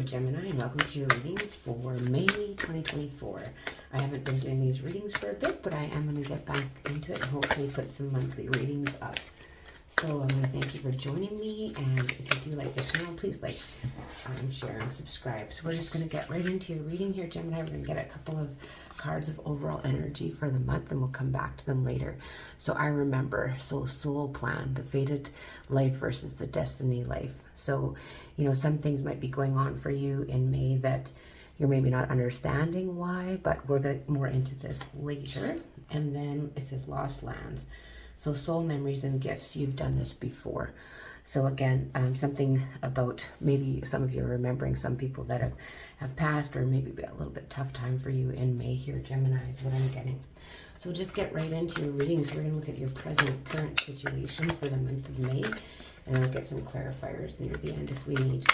Gemini, and welcome to your reading for May 2024. I haven't been doing these readings for a bit, but I am going to get back into it and hopefully put some monthly readings up. So I'm going to thank you for joining me, and if you do like this channel, please like, share, and subscribe. So we're just going to get right into your reading here, Gemini. We're going to get a couple of cards of overall energy for the month, and we'll come back to them later. So I remember, soul plan, the fated life versus the destiny life. So, you know, some things might be going on for you in May that you're maybe not understanding why, but we'll get more into this later. And then it says lost lands. So soul memories and gifts, you've done this before. So again, something about maybe some of you are remembering some people that have passed, or maybe a little bit tough time for you in May here, Gemini, is what I'm getting. So just get right into your readings. We're going to look at your current situation for the month of May, and then we'll get some clarifiers near the end if we need.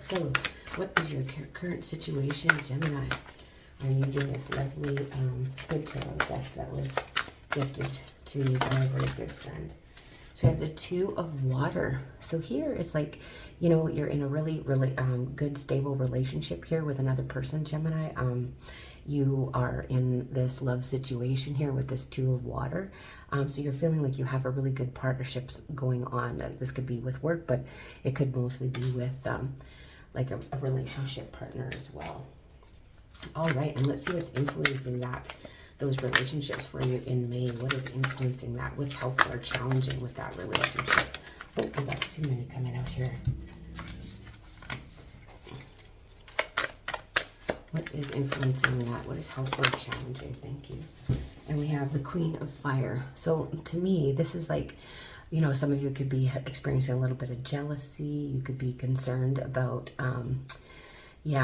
So what is your current situation, Gemini? I'm using this lovely good tarot deck that was gifted to me by a very good friend. So we have the Two of Water. So here it's like, you know, you're in a really good, stable relationship here with another person, Gemini. You are in this love situation here with this Two of Water. So you're feeling like you have a really good partnerships going on. This could be with work, but it could mostly be with like a relationship partner as well. All right, and let's see what's influencing those relationships for you in May. What is influencing that? What's helpful or challenging with that relationship? Oh, we got too many coming out here. What is influencing that? What is helpful or challenging? Thank you. And we have the Queen of Fire. So to me, this is like, you know, some of you could be experiencing a little bit of jealousy. You could be concerned about,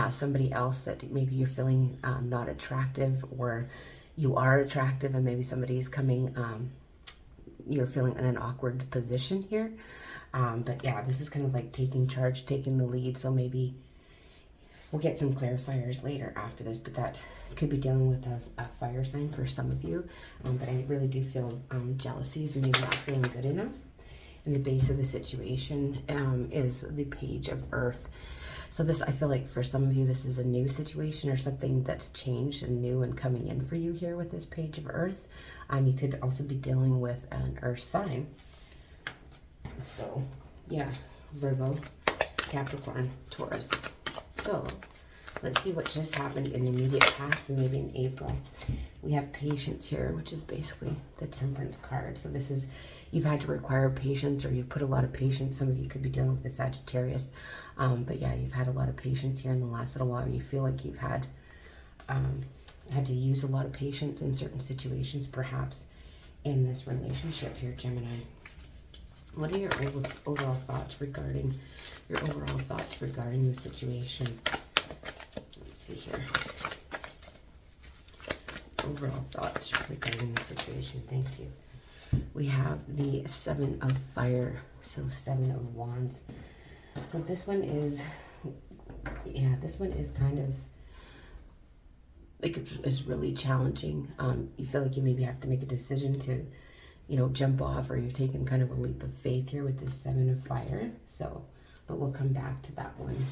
somebody else that maybe you're feeling not attractive, or you are attractive and maybe somebody's coming, you're feeling in an awkward position here. But yeah, this is kind of like taking charge, taking the lead. So maybe we'll get some clarifiers later after this, but that could be dealing with a fire sign for some of you. But I really do feel jealousies and maybe not feeling good enough. And the base of the situation is the Page of Earth. So this, I feel like for some of you, this is a new situation or something that's changed and new and coming in for you here with this Page of Earth. You could also be dealing with an earth sign. So yeah, Virgo, Capricorn, Taurus. So let's see what just happened in the immediate past and maybe in April. We have patience here, which is basically the Temperance card. So this is, you've had to require patience, or you've put a lot of patience. Some of you could be dealing with the Sagittarius. But yeah, you've had a lot of patience here in the last little while. You feel like you've had to use a lot of patience in certain situations, perhaps in this relationship here, Gemini. What are your overall thoughts regarding the situation? Let's see here. Overall thoughts regarding the situation. Thank you. We have the Seven of Fire. So Seven of Wands. So this one is, this one is kind of, like, it's really challenging. You feel like you maybe have to make a decision to, you know, jump off, or you've taken kind of a leap of faith here with this Seven of Fire. So, but we'll come back to that one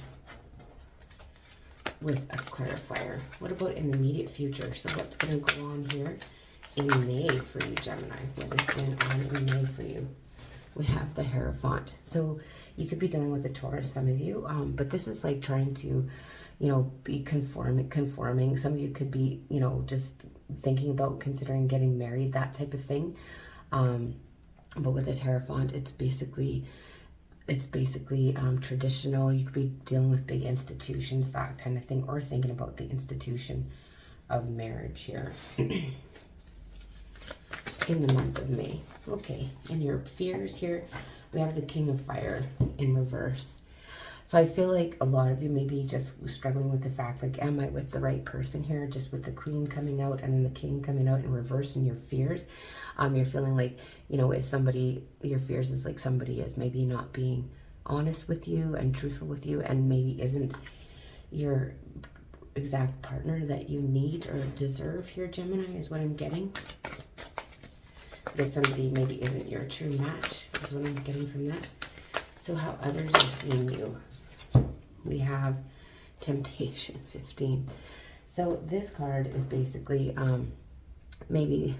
with a clarifier. What about in the immediate future? So what's going to go on here in May for you, Gemini? What is going on in May for you? We have the Hierophant. So you could be dealing with a Taurus, some of you, but this is like trying to, you know, be conforming. Some of you could be, you know, just thinking about considering getting married, that type of thing. But with this Hierophant, it's basically traditional. You could be dealing with big institutions, that kind of thing, or thinking about the institution of marriage here in the month of May. Okay, and your fears here, we have the King of Fire in reverse. So I feel like a lot of you may be just struggling with the fact, like, am I with the right person here? Just with the Queen coming out and then the King coming out in reverse, and your fears. You're feeling like, you know, is somebody, your fears is like somebody is maybe not being honest with you and truthful with you, and maybe isn't your exact partner that you need or deserve here, Gemini, is what I'm getting. That somebody maybe isn't your true match is what I'm getting from that. So how others are seeing you. we have Temptation, 15. So this card is basically, maybe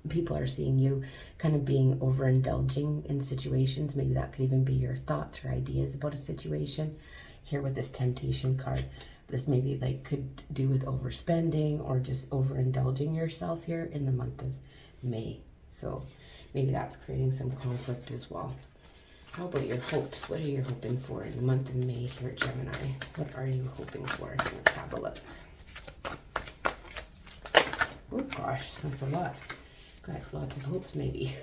people are seeing you kind of being overindulging in situations. Maybe that could even be your thoughts or ideas about a situation. Here with this Temptation card, this maybe like could do with overspending or just overindulging yourself here in the month of May. So maybe that's creating some conflict as well. How about your hopes? What are you hoping for in the month of May here, Gemini? What are you hoping for? Let's have a look. Oh gosh, that's a lot. Got lots of hopes maybe.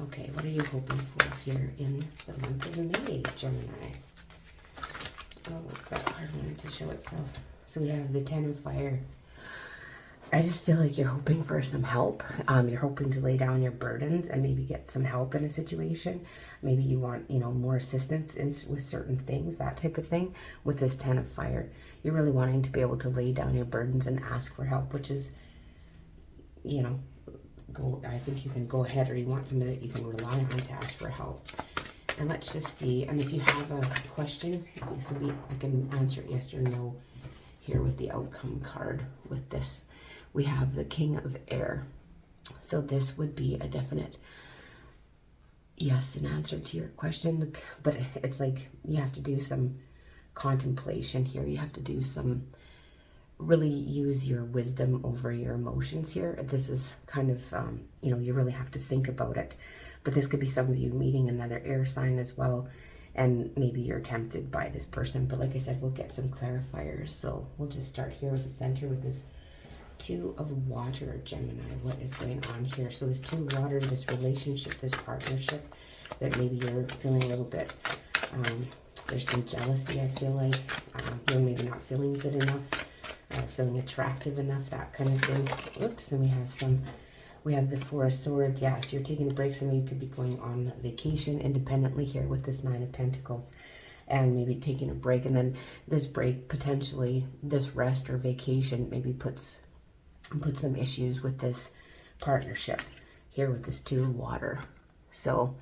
Okay, what are you hoping for here in the month of May, Gemini? Oh, that card wanted to show itself. So we have the Ten of Fire. I just feel like you're hoping for some help. You're hoping to lay down your burdens and maybe get some help in a situation. Maybe you want, you know, more assistance with certain things, that type of thing. With this Ten of Fire, you're really wanting to be able to lay down your burdens and ask for help, which is, you know, I think you can go ahead, or you want somebody that you can rely on to ask for help. And let's just see. And if you have a question, I can answer it yes or no here with the outcome card. With this, we have the King of Air. So this would be a definite yes, an answer to your question. But it's like you have to do some contemplation here. You have to do some, really use your wisdom over your emotions here. This is kind of, you know, you really have to think about it. But this could be some of you meeting another air sign as well. And maybe you're tempted by this person. But like I said, we'll get some clarifiers. So we'll just start here with the center with this Two of Water, Gemini. What is going on here? So this Two of Water, this relationship, this partnership that maybe you're feeling a little bit, there's some jealousy, I feel like. You're maybe not feeling good enough. Feeling attractive enough, that kind of thing. Oops, and we have the Four of Swords. Yeah, so you're taking a break. Some of you could be going on vacation independently here with this Nine of Pentacles, and maybe taking a break. And then this break, potentially this rest or vacation, maybe puts some issues with this partnership here with this Two of Water. So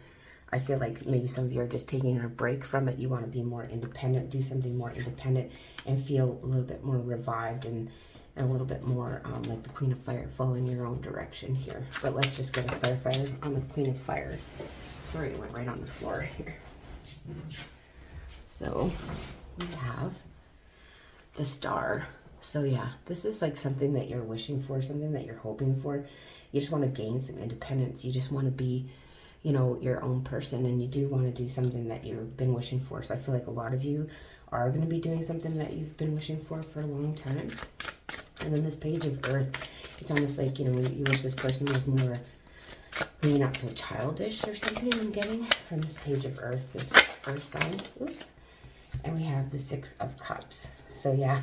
I feel like maybe some of you are just taking a break from it. You want to be more independent, do something more independent, and feel a little bit more revived and a little bit more like the Queen of Fire, following your own direction here. But let's just get a clarifier on the Queen of Fire. Sorry, it went right on the floor here. So we have the Star. So yeah, this is like something that you're wishing for, something that you're hoping for. You just want to gain some independence. You just want to be, you know, your own person, and you do want to do something that you've been wishing for. So I feel like a lot of you are going to be doing something that you've been wishing for a long time. And then this Page of Earth, it's almost like, you know, you wish this person was more, maybe not so childish or something. I'm getting from this Page of Earth, this Earth sign. Oops. And we have the Six of Cups. So yeah,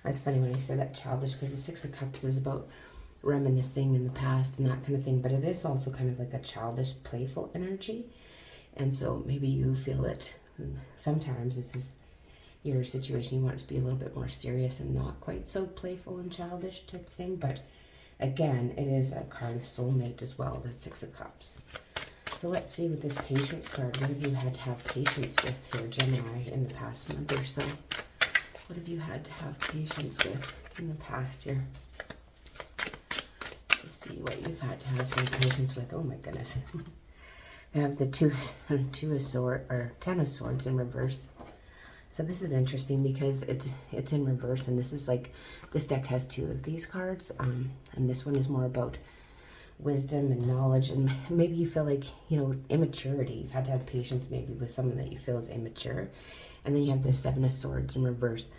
that's funny when I say that, childish, because the Six of Cups is about reminiscing in the past and that kind of thing, but it is also kind of like a childish, playful energy. And so maybe you feel that sometimes this is your situation, you want it to be a little bit more serious and not quite so playful and childish type thing. But again, it is a card of soulmate as well, the Six of Cups. So let's see with this Patience card, what have you had to have patience with here, Gemini, in the past month or so? What have you had to have patience with in the past year? See what you've had to have some patience with. Oh my goodness. We have the Ten of Swords in reverse. So this is interesting because it's in reverse, and this is like, this deck has two of these cards, and this one is more about wisdom and knowledge, and maybe you feel like, you know, immaturity. You've had to have patience maybe with someone that you feel is immature. And then you have the Seven of Swords in reverse.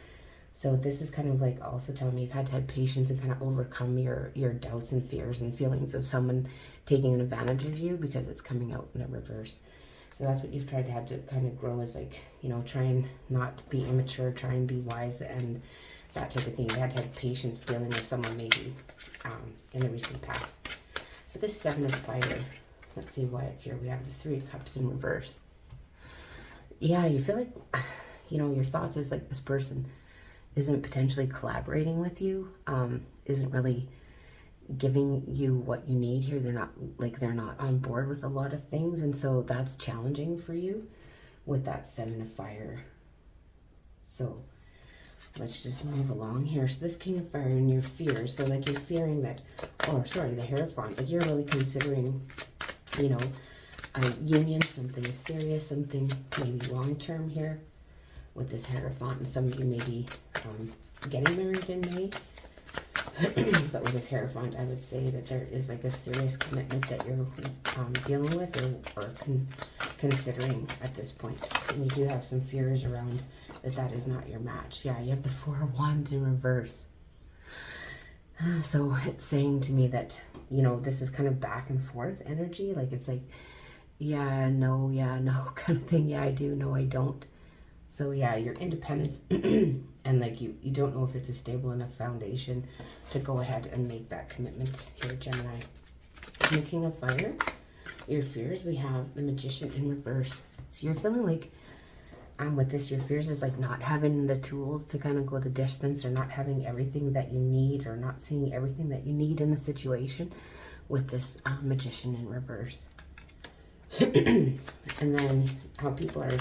So this is kind of like also telling me you've had to have patience and kind of overcome your doubts and fears and feelings of someone taking an advantage of you, because it's coming out in the reverse. So that's what you've tried to have to kind of grow, is like, you know, try and not be immature, try and be wise and that type of thing. You had to have patience dealing with someone maybe in the recent past. But this Seven of Fire, let's see why it's here. We have the Three of Cups in reverse. Yeah, you feel like, you know, your thoughts is like this person isn't potentially collaborating with you, isn't really giving you what you need here. They're not on board with a lot of things, and so that's challenging for you with that Seven of Fire. So let's just move along here. So this King of Fire and your fears. So like you're fearing that, oh, sorry, the Hierophant. Like you're really considering, you know, a union, something serious, something maybe long-term here with this Hierophant. And some of you may be getting married in May. But with this Hierophant, I would say that there is like a serious commitment that you're dealing with or considering at this point. And you do have some fears around that is not your match. Yeah, you have the Four of Wands in reverse. So it's saying to me that, you know, this is kind of back and forth energy. Like it's like, yeah, no, kind of thing. Yeah, I do. No, I don't. So yeah, your independence and like you don't know if it's a stable enough foundation to go ahead and make that commitment here, Gemini. The King of Fire, your fears, we have the Magician in reverse. So you're feeling like with this, your fears is like not having the tools to kind of go the distance, or not having everything that you need, or not seeing everything that you need in the situation with this Magician in reverse. And then how people are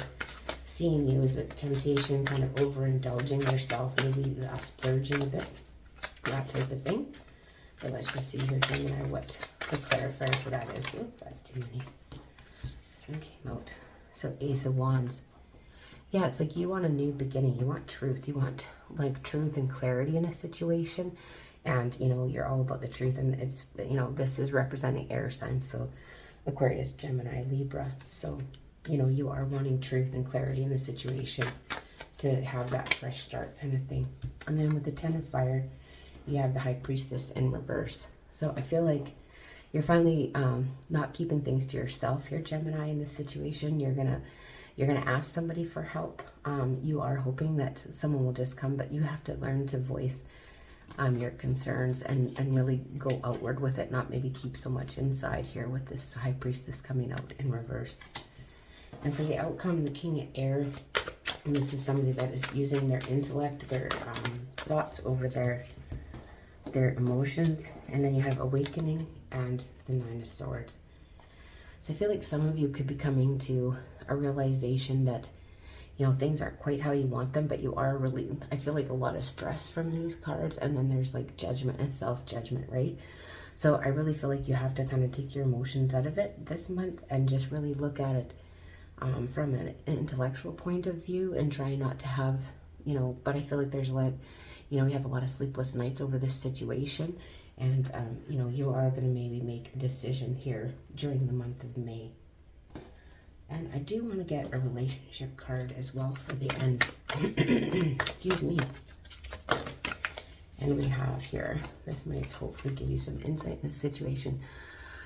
seeing you is a temptation, kind of overindulging yourself, maybe splurging a bit, that type of thing. But let's just see here, Gemini, what the clarifier for that is. Oh, that's too many. This one came out. So Ace of Wands. Yeah, it's like you want a new beginning. You want truth. You want like truth and clarity in a situation. And, you know, you're all about the truth. And it's, you know, this is representing air signs. So Aquarius, Gemini, Libra. So, you know, you are wanting truth and clarity in the situation to have that fresh start kind of thing. And then with the Ten of Fire, you have the High Priestess in reverse. So I feel like you're finally not keeping things to yourself here, Gemini, in this situation. You're gonna ask somebody for help. You are hoping that someone will just come, but you have to learn to voice your concerns and really go outward with it, not maybe keep so much inside here with this High Priestess coming out in reverse. And for the outcome, the King of Air, and this is somebody that is using their intellect, their thoughts over their emotions. And then you have Awakening and the Nine of Swords. So I feel like some of you could be coming to a realization that, you know, things aren't quite how you want them, but you are really, I feel like a lot of stress from these cards. And then there's like judgment and self-judgment, right? So I really feel like you have to kind of take your emotions out of it this month and just really look at it from an intellectual point of view and try not to have, you know, but I feel like there's like, you know, you have a lot of sleepless nights over this situation. And, you know, you are going to maybe make a decision here during the month of May. And I do want to get a relationship card as well for the end. Excuse me. And we have here, this might hopefully give you some insight in this situation.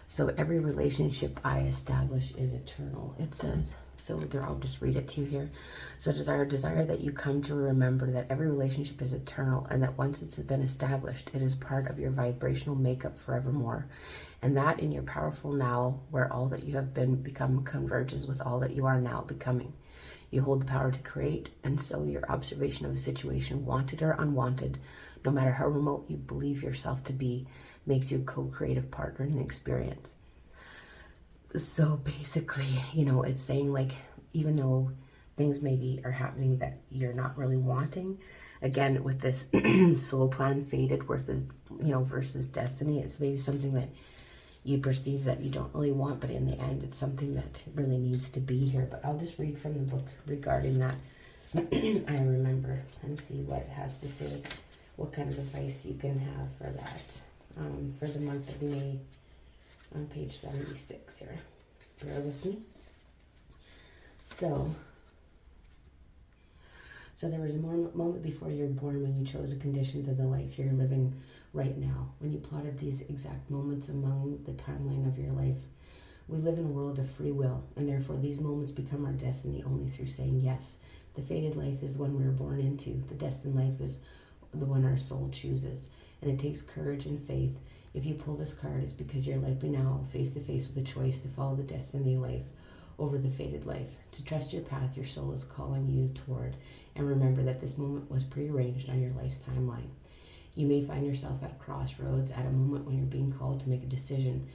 So every relationship I establish is eternal, it says. So there, I'll just read it to you here. So desire that you come to remember that every relationship is eternal, and that once it's been established, it is part of your vibrational makeup forevermore. And that in your powerful now, where all that you have become converges with all that you are now becoming. You hold the power to create, and so your observation of a situation, wanted or unwanted, no matter how remote you believe yourself to be, makes you a co-creative partner in the experience. So basically, you know, it's saying like, even though things maybe are happening that you're not really wanting, again, with this soul plan faded versus destiny, it's maybe something that you perceive that you don't really want, but in the end, it's something that really needs to be here. But I'll just read from the book regarding that. I remember, and see what it has to say, what kind of advice you can have for that, for the month of May, on page 76 here. Bear with me. So there was a moment before you were born when you chose the conditions of the life you're living right now. When you plotted these exact moments among the timeline of your life, we live in a world of free will, and therefore these moments become our destiny only through saying yes. The fated life is one we were born into. The destined life is the one our soul chooses. And it takes courage and faith. If you pull this card, it's because you're likely now face to face with a choice to follow the destiny life over the fated life. To trust your path your soul is calling you toward. And remember that this moment was prearranged on your life's timeline. You may find yourself at a crossroads at a moment when you're being called to make a decision.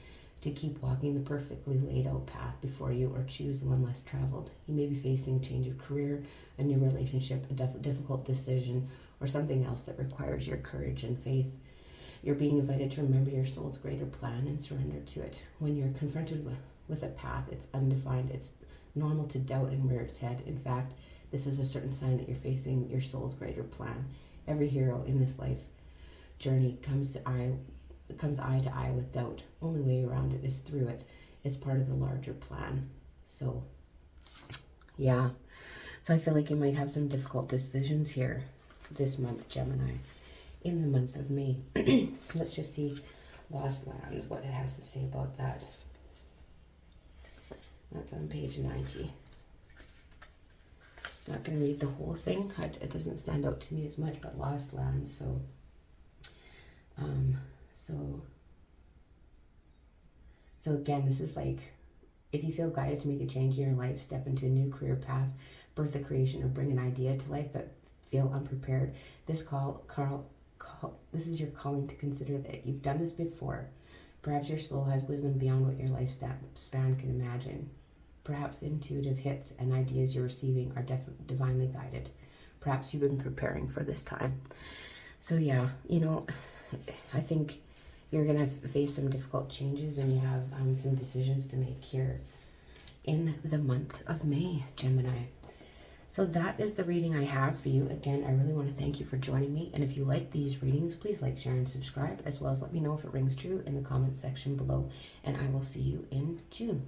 to keep walking the perfectly laid out path before you or choose the one less traveled. You may be facing a change of career, a new relationship, a difficult decision, or something else that requires your courage and faith. You're being invited to remember your soul's greater plan and surrender to it. When you're confronted with a path, it's undefined. It's normal to doubt and rear its head. In fact, this is a certain sign that you're facing your soul's greater plan. Every hero in this life journey comes eye to eye with doubt. Only way around it is through it. It's part of the larger plan. So, yeah. So I feel like you might have some difficult decisions here this month, Gemini, in the month of May. Let's just see Lost Lands, what it has to say about that. That's on page 90. Not going to read the whole thing. It doesn't stand out to me as much, but Lost Lands. So again, this is like, if you feel guided to make a change in your life, step into a new career path, birth a creation, or bring an idea to life, but feel unprepared, this is your calling to consider that you've done this before. Perhaps your soul has wisdom beyond what your lifespan can imagine. Perhaps the intuitive hits and ideas you're receiving are divinely guided. Perhaps you've been preparing for this time. So yeah, you know, I think you're going to face some difficult changes, and you have some decisions to make here in the month of May, Gemini. So that is the reading I have for you. Again, I really want to thank you for joining me. And if you like these readings, please like, share, and subscribe, as well as let me know if it rings true in the comments section below. And I will see you in June.